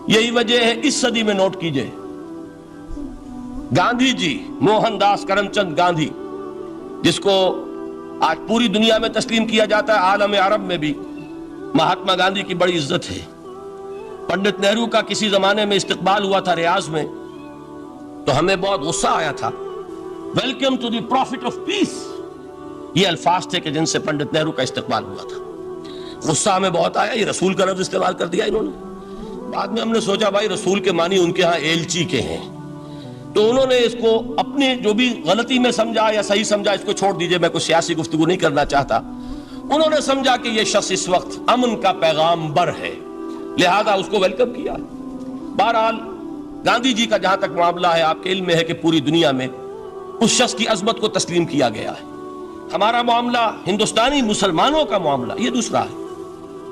یہی وجہ ہے اس صدی میں نوٹ کیجئے، گاندھی جی، موہن داس کرم چند گاندھی، جس کو آج پوری دنیا میں تسلیم کیا جاتا ہے، عالم عرب میں بھی مہاتما گاندھی کی بڑی عزت ہے۔ پنڈت نہرو کا کسی زمانے میں استقبال ہوا تھا ریاض میں، تو ہمیں بہت غصہ آیا تھا۔ Welcome to the prophet of peace, یہ الفاظ تھے کہ جن سے پنڈت نہرو کا استقبال ہوا تھا۔ غصہ ہمیں بہت آیا، یہ رسول کا لفظ استعمال کر دیا انہوں نے۔ بعد میں ہم نے سوچا بھائی رسول کے معنی ان کے ہاں ایلچی کے ہیں، تو انہوں نے اس کو اپنی جو بھی غلطی میں سمجھا یا صحیح سمجھا، اس کو چھوڑ دیجئے، میں کوئی سیاسی گفتگو نہیں کرنا چاہتا۔ انہوں نے سمجھا کہ یہ شخص اس وقت امن کا پیغام بر ہے، لہذا اس کو ویلکم کیا۔ بہرحال گاندھی جی کا جہاں تک معاملہ ہے، آپ کے علم میں ہے کہ پوری دنیا میں اس شخص کی عظمت کو تسلیم کیا گیا ہے۔ ہمارا معاملہ، ہندوستانی مسلمانوں کا معاملہ، یہ دوسرا ہے۔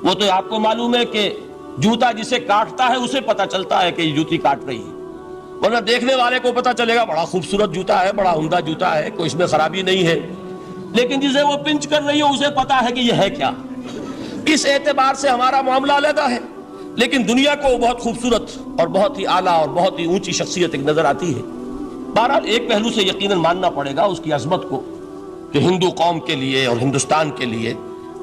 وہ تو آپ کو معلوم ہے کہ جوتا جسے کاٹتا ہے اسے پتا چلتا ہے کہ یہ جوتی کاٹ رہی ہے، ورنہ دیکھنے والے کو پتا چلے گا بڑا خوبصورت جوتا ہے، بڑا عمدہ جوتا ہے، کوئی اس میں خرابی نہیں ہے، لیکن جسے وہ پنچ کر رہی ہے اسے پتا ہے کہ یہ ہے کیا۔ اس اعتبار سے ہمارا معاملہ علیحدہ ہے، لیکن دنیا کو وہ بہت خوبصورت اور بہت ہی اعلیٰ اور بہت ہی اونچی شخصیت ایک نظر آتی ہے۔ بہرحال ایک پہلو سے یقیناً ماننا پڑے گا اس کی عظمت کو، کہ ہندو قوم کے لیے اور ہندوستان کے لیے،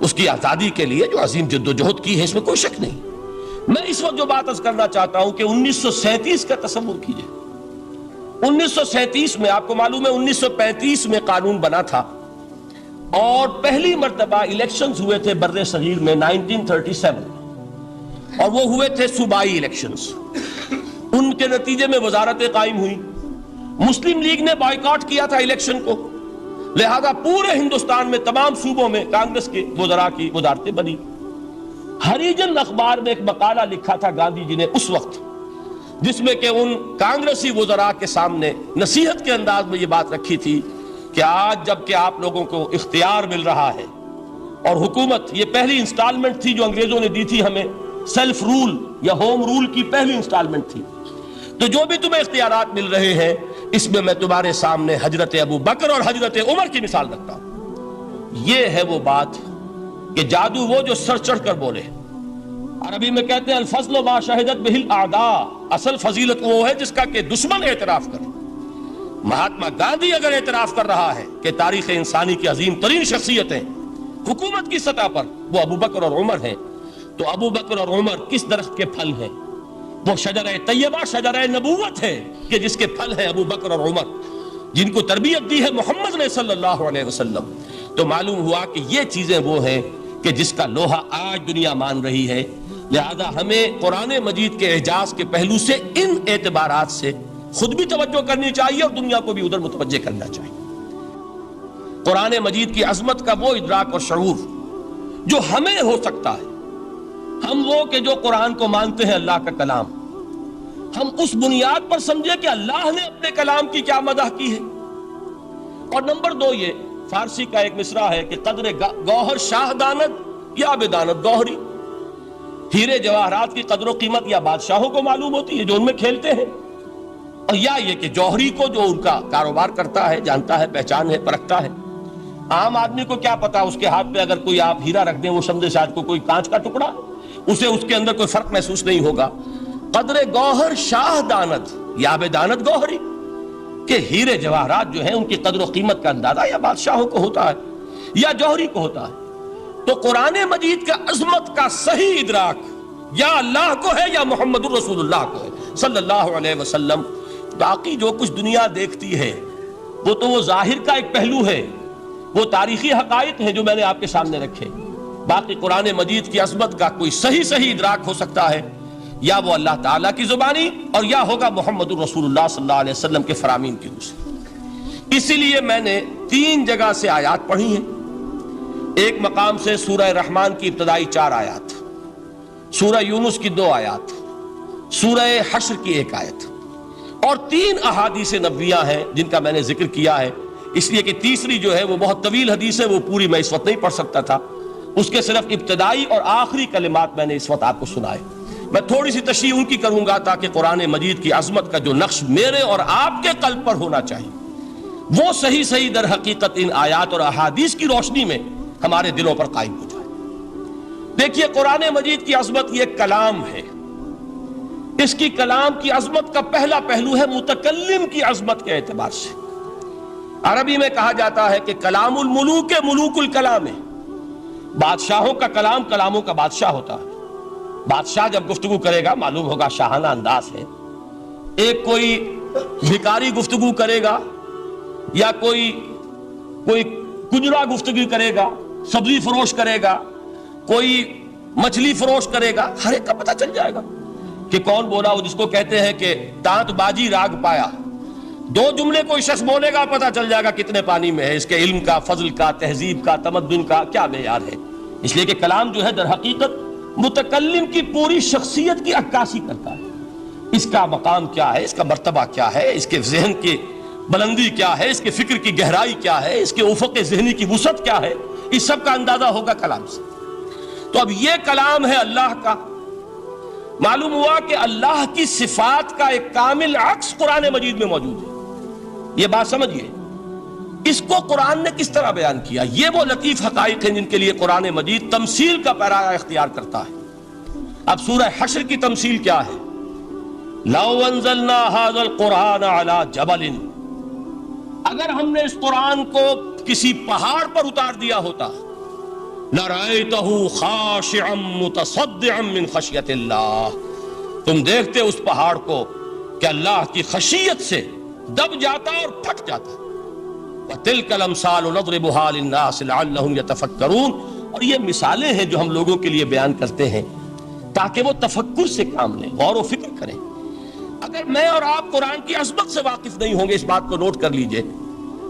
اس کی آزادی کے لیے جو عظیم جد و جہد کی ہے، اس میں کوئی شک نہیں۔ میں اس وقت جو بات عرض کرنا چاہتا ہوں کہ 1937 کا تصور کیجئے۔ 1937 میں آپ کو معلوم ہے 1935 میں قانون بنا تھا، اور پہلی مرتبہ الیکشنز ہوئے تھے بر صغیر میں 1937، اور وہ ہوئے تھے صوبائی الیکشنز۔ ان کے نتیجے میں وزارتیں قائم ہوئی، مسلم لیگ نے بائیکاٹ کیا تھا الیکشن کو، لہذا پورے ہندوستان میں تمام صوبوں میں کانگریس کے وزراء کی وزارتیں بنی۔ ہریجن اخبار میں ایک مقالہ لکھا تھا گاندھی جی نے اس وقت، جس میں کہ ان کانگریسی وزراء کے سامنے نصیحت کے انداز میں یہ بات رکھی تھی کہ آج جب کہ آپ لوگوں کو اختیار مل رہا ہے، اور حکومت، یہ پہلی انسٹالمنٹ تھی جو انگریزوں نے دی تھی ہمیں، سیلف رول یا ہوم رول کی پہلی انسٹالمنٹ تھی، تو جو بھی تمہیں اختیارات مل رہے ہیں، اس میں میں تمہارے سامنے حضرت ابو بکر اور حضرت عمر کی مثال رکھتا ہوں۔ یہ ہے وہ بات کہ جادو وہ جو سر چڑھ کر بولے۔ عربی میں کہتے ہیں الفضل ما شہدت بہ الاعداء، اصل فضیلت وہ ہے جس کا کہ دشمن اعتراف کرے۔ مہاتما گاندھی اگر اعتراف کر رہا ہے کہ تاریخ انسانی کی عظیم ترین شخصیتیں حکومت کی سطح پر وہ ابو بکر اور عمر ہیں، تو ابو بکر اور عمر کس درخت کے پھل ہیں؟ وہ شجرہ طیبہ، شجرہ نبوت ہے، کہ جس کے پھل ہیں ابو بکر اور عمر، جن کو تربیت دی ہے محمد نے صلی اللہ علیہ وسلم۔ تو معلوم ہوا کہ یہ چیزیں وہ ہیں کہ جس کا لوہا آج دنیا مان رہی ہے، لہذا ہمیں قرآن مجید کے اعجاز کے پہلو سے ان اعتبارات سے خود بھی توجہ کرنی چاہیے اور دنیا کو بھی ادھر متوجہ کرنا چاہیے۔ قرآن مجید کی عظمت کا وہ ادراک اور شعور جو ہمیں ہو سکتا ہے، ہم وہ کہ جو قرآن کو مانتے ہیں اللہ کا کلام، ہم اس بنیاد پر سمجھے کہ اللہ نے اپنے کلام کی کیا مدح کی ہے۔ اور نمبر 2، یہ فارسی کا ایک مصرع ہے کہ قدر گوہر شاہ داند یا بدانت گوہری، ہیرے جواہرات کی قدر و قیمت یا بادشاہوں کو معلوم ہوتی ہے جو ان میں کھیلتے ہیں، اور یا یہ کہ جوہری کو جو ان کا کاروبار کرتا ہے، جانتا ہے، پہچان ہے، پرکھتا ہے۔ عام آدمی کو کیا پتا، اس کے ہاتھ پہ اگر کوئی آپ ہیرا رکھ دیں، وہ سمجھے شاید کو کوئی کانچ کا ٹکڑا، اسے اس کے اندر کوئی فرق محسوس نہیں ہوگا۔ قدر گوہر شاہ داند یا بدانت گوہری، کہ ہیرے جواہرات جو ہیں ان کی قدر و قیمت کا اندازہ یا بادشاہوں کو ہوتا ہے یا جوہری کو ہوتا ہے۔ تو قرآن مجید کا عظمت کا صحیح ادراک یا اللہ کو ہے یا محمد الرسول اللہ کو ہے صلی اللہ علیہ وسلم۔ باقی جو کچھ دنیا دیکھتی ہے وہ تو وہ ظاہر کا ایک پہلو ہے، وہ تاریخی حقائق ہیں جو میں نے آپ کے سامنے رکھے۔ باقی قرآن مجید کی عظمت کا کوئی صحیح ادراک ہو سکتا ہے یا وہ اللہ تعالیٰ کی زبانی اور یا ہوگا محمد الرسول اللہ صلی اللہ علیہ وسلم کے فرامین کی روح سے۔ اسی لیے میں نے 3 جگہ سے آیات پڑھی ہیں۔ ایک مقام سے سورہ رحمان کی ابتدائی 4 آیات، سورہ یونس کی 2 آیات، سورہ حشر کی 1 آیت، اور 3 احادیث نبویہ ہیں جن کا میں نے ذکر کیا ہے، اس لیے کہ تیسری جو ہے وہ بہت طویل حدیث ہے، وہ پوری میں اس وقت نہیں پڑھ سکتا تھا، اس کے صرف ابتدائی اور آخری کلمات میں نے اس وقت آپ کو سنائے۔ میں تھوڑی سی تشریح ان کی کروں گا تاکہ قرآن مجید کی عظمت کا جو نقش میرے اور آپ کے قلب پر ہونا چاہیے وہ صحیح در حقیقت ان آیات اور احادیث کی روشنی میں ہمارے دلوں پر قائم ہو جائے۔ دیکھیے قرآن مجید کی عظمت یہ کلام ہے، اس کی کلام کی عظمت کا پہلا پہلو ہے متکلم کی عظمت کے اعتبار سے۔ عربی میں کہا جاتا ہے کہ کلام الملوک ملوک الکلام ہے، بادشاہوں کا کلام کلاموں کا بادشاہ ہوتا ہے۔ بادشاہ جب گفتگو کرے گا معلوم ہوگا شاہانہ انداز ہے، ایک کوئی بھکاری گفتگو کرے گا یا کوئی کجرا گفتگو کرے گا، سبزی فروش کرے گا، کوئی مچھلی فروش کرے گا، ہر ایک کا پتہ چل جائے گا کہ کون بولا، وہ جس کو کہتے ہیں کہ تانت بازی راگ پایا۔ 2 جملے کوئی شخص بولے گا پتہ چل جائے گا کتنے پانی میں ہے، اس کے علم کا، فضل کا، تہذیب کا، تمدن کا کیا معیار ہے۔ اس لیے کہ کلام جو ہے در حقیقت متکلم کی پوری شخصیت کی عکاسی کرتا ہے، اس کا مقام کیا ہے، اس کا مرتبہ کیا ہے، اس کے ذہن کی بلندی کیا ہے، اس کے فکر کی گہرائی کیا ہے، اس کے افق ذہنی کی وسعت کیا ہے، اس سب کا اندازہ ہوگا کلام سے۔ تو اب یہ کلام ہے اللہ کا، معلوم ہوا کہ اللہ کی صفات کا ایک کامل عکس قرآن مجید میں موجود ہے۔ یہ بات سمجھیے، اس کو قرآن نے کس طرح بیان کیا، یہ وہ لطیف حقائق ہیں جن کے لیے قرآن مجید تمثیل کا پیرایا اختیار کرتا ہے۔ اب سورہ حشر کی تمثیل کیا ہے؟ لو انزلنا هذا القرآن على جبل، اگر ہم نے اس قرآن کو کسی پہاڑ پر اتار دیا ہوتا، لرأيته خاشعا متصدعا من خشیت اللہ، تم دیکھتے اس پہاڑ کو کہ اللہ کی خشیت سے دب جاتا اور پھٹ جاتا۔ وَتِلْكَ الْأَمْثَالُ نَضْرِبُهَا لِلنَّاسِ لَعَلَّهُمْ يَتَفَكَّرُونَ، اور یہ مثالیں ہیں جو ہم لوگوں کے لیے بیان کرتے ہیں تاکہ وہ تفکر سے کام لیں، غور و فکر کریں۔ اگر میں اور آپ قرآن کی عظمت سے واقف نہیں ہوں گے، اس بات کو نوٹ کر لیجئے،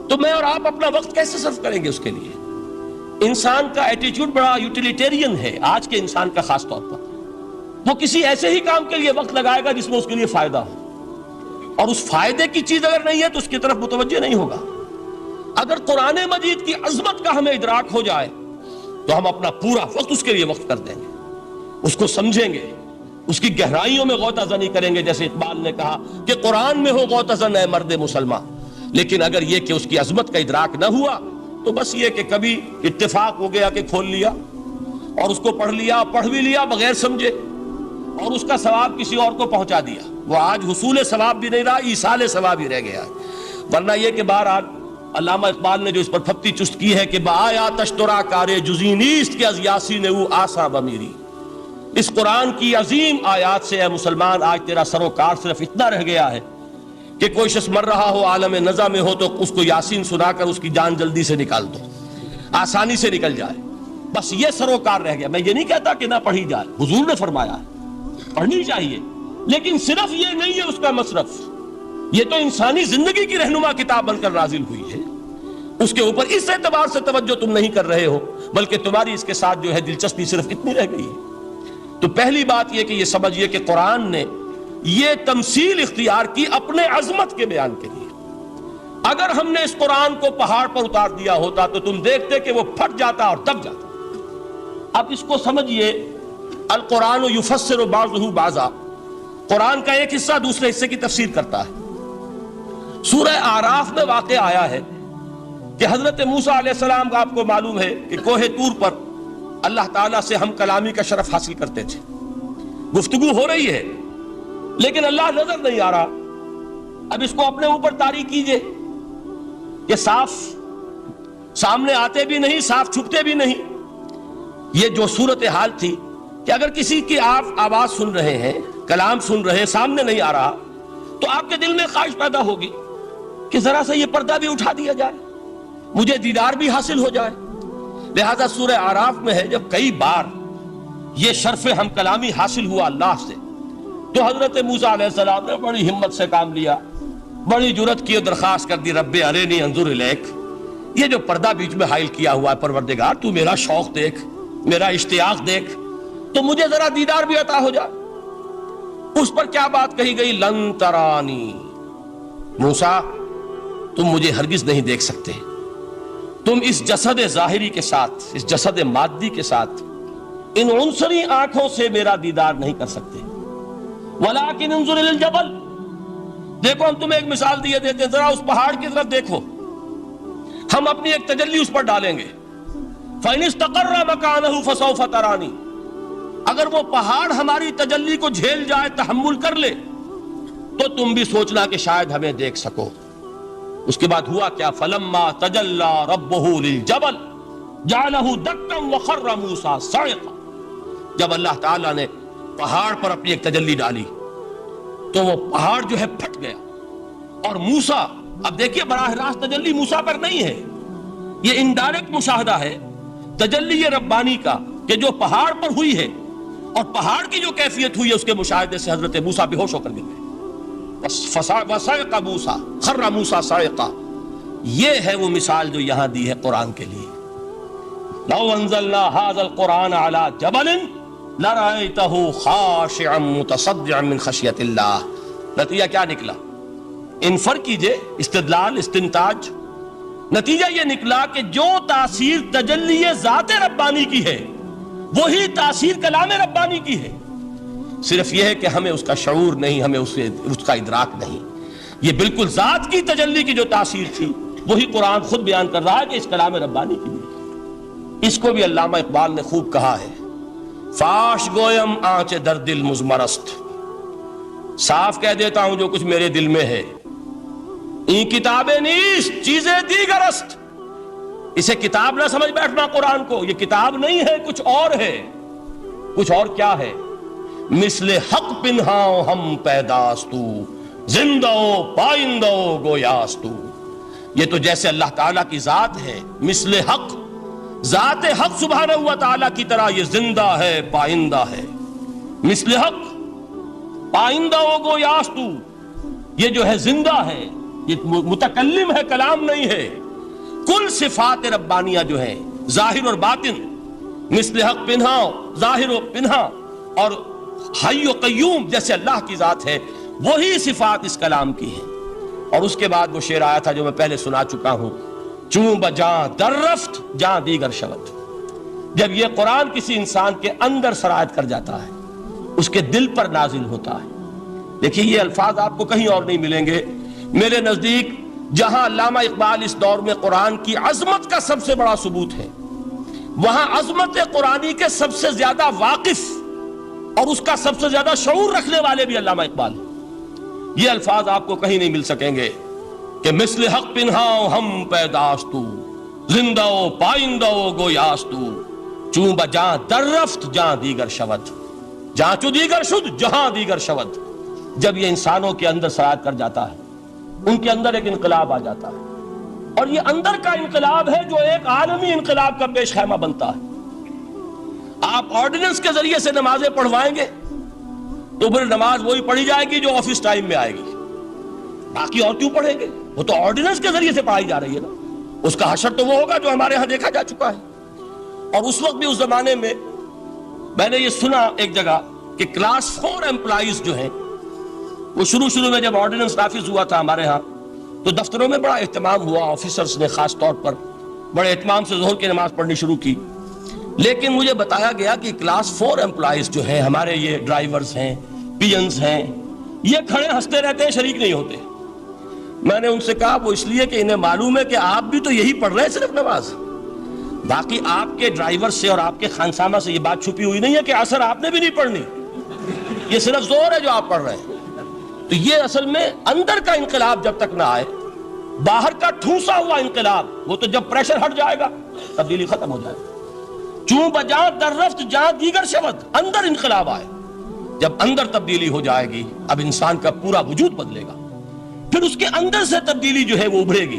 تو میں اور آپ اپنا وقت کیسے صرف کریں گے اس کے لیے؟ انسان کا ایٹیچیوڈ بڑا یوٹیلیٹیرین ہے، آج کے انسان کا خاص طور پر۔ وہ کسی ایسے ہی کام کے لیے وقت لگائے گا جس میں اس کے لیے فائدہ ہو، اور اس فائدے کی چیز اگر نہیں ہے تو اس کی طرف متوجہ نہیں ہوگا۔ اگر قرآن مجید کی عظمت کا ہمیں ادراک ہو جائے تو ہم اپنا پورا وقت اس کے لیے وقف کر دیں گے، اس کو سمجھیں گے، اس کی گہرائیوں میں غوطہ زنی کریں گے، جیسے اقبال نے کہا کہ قرآن میں ہو غوطہ زن اے مرد مسلمان۔ لیکن اگر یہ کہ اس کی عظمت کا ادراک نہ ہوا تو بس یہ کہ کبھی اتفاق ہو گیا کہ کھول لیا اور اس کو پڑھ لیا، پڑھ بھی لیا بغیر سمجھے، اور اس کا ثواب کسی اور کو پہنچا دیا، وہ آج حصول ثواب بھی نہیں رہا، ایصال ثواب ہی رہ گیا ہے۔ ورنہ یہ کہ بہرحال علامہ اقبال نے جو اس پر پھپتی چست کی ہے کہ بایا تشترا کارے جزی نیست کے از یاسین او آسا بمیری، اس قرآن کی عظیم آیات سے اے مسلمان آج تیرا سروکار صرف اتنا رہ گیا ہے کہ کوئی شخص مر رہا ہو، عالم نزا میں ہو، تو اس کو یاسین سنا کر اس کی جان جلدی سے نکال دو، آسانی سے نکل جائے، بس یہ سروکار رہ گیا۔ میں یہ نہیں کہتا کہ نہ پڑھی جائے، حضور نے فرمایا ہے پڑھنی چاہیے، لیکن صرف یہ نہیں ہے اس کا مصرف، یہ تو انسانی زندگی کی رہنما کتاب بن کر نازل ہوئی ہے، اس کے اوپر اس اعتبار سے توجہ تم نہیں کر رہے ہو، بلکہ تمہاری اس کے ساتھ جو ہے دلچسپی صرف اتنی رہ گئی ہے۔ تو پہلی بات یہ کہ یہ سمجھیے کہ قرآن نے یہ تمثیل اختیار کی اپنے عظمت کے بیان کے لیے۔ اگر ہم نے اس قرآن کو پہاڑ پر اتار دیا ہوتا تو تم دیکھتے کہ وہ پھٹ جاتا اور دب جاتا۔ اب اس کو سمجھیے، القرآن یفسر بعضہ بعضا، قرآن کا ایک حصہ دوسرے حصے کی تفسیر کرتا ہے۔ سورہ اعراف میں واقع آیا ہے کہ حضرت موسیٰ علیہ السلام کا آپ کو معلوم ہے کہ کوہ طور پر اللہ تعالیٰ سے ہم کلامی کا شرف حاصل کرتے تھے، گفتگو ہو رہی ہے لیکن اللہ نظر نہیں آ رہا۔ اب اس کو اپنے اوپر طاری کیجئے کہ صاف سامنے آتے بھی نہیں، صاف چھپتے بھی نہیں۔ یہ جو صورتحال تھی کہ اگر کسی کی آپ آواز سن رہے ہیں، کلام سن رہے ہیں، سامنے نہیں آ رہا، تو آپ کے دل میں خواہش پیدا ہوگی کہ ذرا سا یہ پردہ بھی اٹھا دیا جائے، مجھے دیدار بھی حاصل ہو جائے۔ لہذا سورہ اعراف میں ہے جب کئی بار یہ شرف ہم کلامی حاصل ہوا اللہ سے، تو حضرت موسیٰ علیہ السلام نے بڑی ہمت سے کام لیا، بڑی جرت کی، درخواست کر دی، رب ارنی انظر الیک، یہ جو پردہ بیچ میں حائل کیا ہوا ہے پروردگار، تو میرا شوق دیکھ، میرا اشتیاق دیکھ، تو مجھے ذرا دیدار بھی عطا ہو جائے۔ اس پر کیا بات کہی گئی؟ لن ترانی، موسیٰ تم مجھے ہرگز نہیں دیکھ سکتے، تم اس جسد ظاہری کے ساتھ، اس جسد مادی کے ساتھ، ان عنصری آنکھوں سے میرا دیدار نہیں کر سکتے، ولیکن انظر الی الجبل، دیکھو ہم تمہیں ایک مثال دیے دیتے ہیں، ذرا اس پہاڑ کی طرف دیکھو، ہم اپنی ایک تجلی اس پر ڈالیں گے، فَإِنِ اسْتَقَرَّ مَكَانَهُ فَسَوْفَ تَرَانِي، اگر وہ پہاڑ ہماری تجلی کو جھیل جائے، تحمل کر لے، تو تم بھی سوچنا کہ شاید ہمیں دیکھ سکو۔ اس کے بعد ہوا کیا؟ فَلَمَّا تَجَلَّى رَبُّهُ لِلْجَبَلِ جَعَلَهُ دَكًّا وَخَرَّ مُوسَىٰ صَعِقًا، جب اللہ تعالیٰ نے پہاڑ پر اپنی ایک تجلی ڈالی تو وہ پہاڑ جو ہے پھٹ گیا، اور موسیٰ، اب دیکھیے براہ راست تجلی موسیٰ پر نہیں ہے، یہ انڈائریکٹ مشاہدہ ہے تجلی ربانی کا، کہ جو پہاڑ پر ہوئی ہے، اور پہاڑ کی جو کیفیت ہوئی ہے اس کے مشاہدے سے حضرت موسیٰ بے ہوش ہو کر گر گئے۔ وَصَعِقَ مُوسَىٰ خَرَّ مُوسَىٰ صَعِقًا، یہ ہے وہ مثال جو یہاں دی ہے قرآن کے لیے۔ لَوْ أَنزَلْنَا هَذَا الْقُرْآنَ عَلَىٰ جَبَلٍ لَرَأَيْتَهُ خَاشِعًا مُتَصَدِّعًا مِّنْ خَشْيَةِ اللَّهِ، نتیجہ کیا نکلا؟ انفر کیجئے، استدلال، استنتاج، نتیجہ یہ نکلا کہ جو تاثیر تجلی ذات ربانی کی ہے وہی تاثیر کلام ربانی کی ہے، صرف یہ ہے کہ ہمیں اس کا شعور نہیں، ہمیں اس کا ادراک نہیں۔ یہ بالکل ذات کی تجلی کی جو تاثیر تھی وہی قرآن خود بیان کر رہا ہے کہ اس کلام ربانی کی بھی۔ اس کو بھی علامہ اقبال نے خوب کہا ہے، فاش گویم آنچ در دل مزمرست، صاف کہہ دیتا ہوں جو کچھ میرے دل میں ہے، این کتابیں نیست چیزیں دیگرست، اسے کتاب نہ سمجھ بیٹھنا قرآن کو، یہ کتاب نہیں ہے، کچھ اور ہے۔ کچھ اور کیا ہے؟ مثل حق پنہاؤ ہم پیداستو، زندہ پائندہ گویاستو، یہ تو جیسے اللہ تعالیٰ کی ذات ہے، مثل حق، ذات حق سبحانہ و تعالیٰ کی طرح یہ زندہ ہے، پائندہ ہے، مثل حق پائندہ گویاستو، یہ جو ہے زندہ ہے، یہ متکلم ہے، کلام نہیں ہے۔ کل صفات ربانیہ جو ہیں ظاہر اور باطن، مثل حق پنہا، ظاہر و پنہا، اور حی و قیوم جیسے اللہ کی ذات ہے، وہی صفات اس کلام کی ہیں۔ اور اس کے بعد وہ شعر آیا تھا جو میں پہلے سنا چکا ہوں، چوں بجاں در رفت جاں دیگر شود، جب یہ قرآن کسی انسان کے اندر سرایت کر جاتا ہے، اس کے دل پر نازل ہوتا ہے۔ دیکھیے یہ الفاظ آپ کو کہیں اور نہیں ملیں گے۔ میرے نزدیک جہاں علامہ اقبال اس دور میں قرآن کی عظمت کا سب سے بڑا ثبوت ہے، وہاں عظمت قرآنی کے سب سے زیادہ واقف اور اس کا سب سے زیادہ شعور رکھنے والے بھی علامہ اقبال ہیں۔ یہ الفاظ آپ کو کہیں نہیں مل سکیں گے کہ مثل حق پنہاؤ ہم پیداستو، زندہ پائندہ گویاستو، چوں بجاں در رفت جہاں دیگر شود، جہاں چو دیگر شد جہاں دیگر شود، جب یہ انسانوں کے اندر سرایت کر جاتا ہے، ان کے اندر ایک انقلاب آ جاتا ہے، اور یہ اندر کا انقلاب ہے جو ایک عالمی انقلاب کا پیش خیمہ بنتا ہے۔ آپ آرڈیننس کے ذریعے سے نمازیں پڑھوائیں گے تو پھر نماز وہی پڑھی جائے گی جو آفس ٹائم میں آئے گی، باقی اور کیوں پڑھیں گے؟ وہ تو آرڈیننس کے ذریعے سے پڑھائی جا رہی ہے نا۔ اس کا حشر تو وہ ہوگا جو ہمارے ہاں دیکھا جا چکا ہے۔ اور اس وقت بھی، اس زمانے میں نے یہ سنا ایک جگہ کہ کلاس 4 امپلائیز جو ہیں، وہ شروع میں جب آرڈیننس نافذ ہوا تھا ہمارے ہاں تو دفتروں میں بڑا اہتمام ہوا، آفیسرز نے خاص طور پر بڑے اہتمام سے ظہر کی نماز پڑھنی شروع کی، لیکن مجھے بتایا گیا کہ کلاس 4 امپلائیز جو ہیں ہمارے، یہ ڈرائیورز ہیں، پی-انز ہیں، یہ کھڑے ہنستے رہتے ہیں، شریک نہیں ہوتے۔ میں نے ان سے کہا وہ اس لیے کہ انہیں معلوم ہے کہ آپ بھی تو یہی پڑھ رہے ہیں صرف نماز، باقی آپ کے ڈرائیور سے اور آپ کے خانسامہ سے یہ بات چھپی ہوئی نہیں ہے کہ عصر آپ نے بھی نہیں پڑھنی، یہ صرف زور ہے جو آپ پڑھ رہے ہیں۔ تو یہ اصل میں اندر کا انقلاب جب تک نہ آئے، باہر کا ٹھونسا ہوا انقلاب، وہ تو جب پریشر ہٹ جائے گا تبدیلی ختم ہو جائے گا۔ چوں بجاں در رفت جاں دیگر شود، اندر انقلاب آئے، جب اندر تبدیلی ہو جائے گی اب انسان کا پورا وجود بدلے گا، پھر اس کے اندر سے تبدیلی جو ہے وہ ابھرے گی،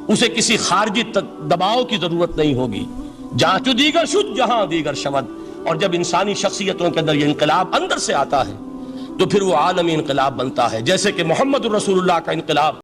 اسے کسی خارجی دباؤ کی ضرورت نہیں ہوگی۔ جہاں چو دیگر شد جہاں دیگر شود، اور جب انسانی شخصیتوں کے اندر یہ انقلاب اندر سے آتا ہے تو پھر وہ عالمی انقلاب بنتا ہے، جیسے کہ محمد الرسول اللہ کا انقلاب